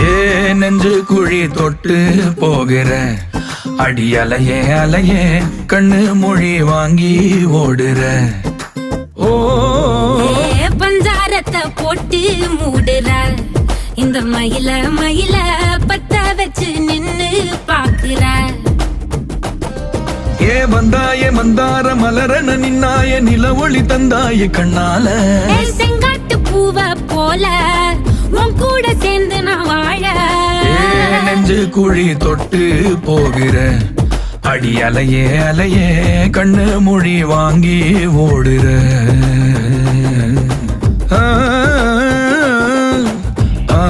ஏ நெஞ்சு குழி தொட்டு போகிற அடி அலையே அலையே கண்ணு மொழி வாங்கி ஓடுற. ஓ பஞ்சாரத்தை போட்டு மூடுற இந்த மயில மயில பத்த வச்சு நின்னு பாக்குற. ஏ வந்தாய மந்தார மலரன நின்னாய நில ஒளி தந்தாய கண்ணால. செங்காட்டு பூவ போல உன் கூட சேர்ந்து நான் வாழ. நெஞ்சு குழி தொட்டு போகிற அடி அலையே அலையே கண்ணு மொழி வாங்கி ஓடுற. ஆ ஆ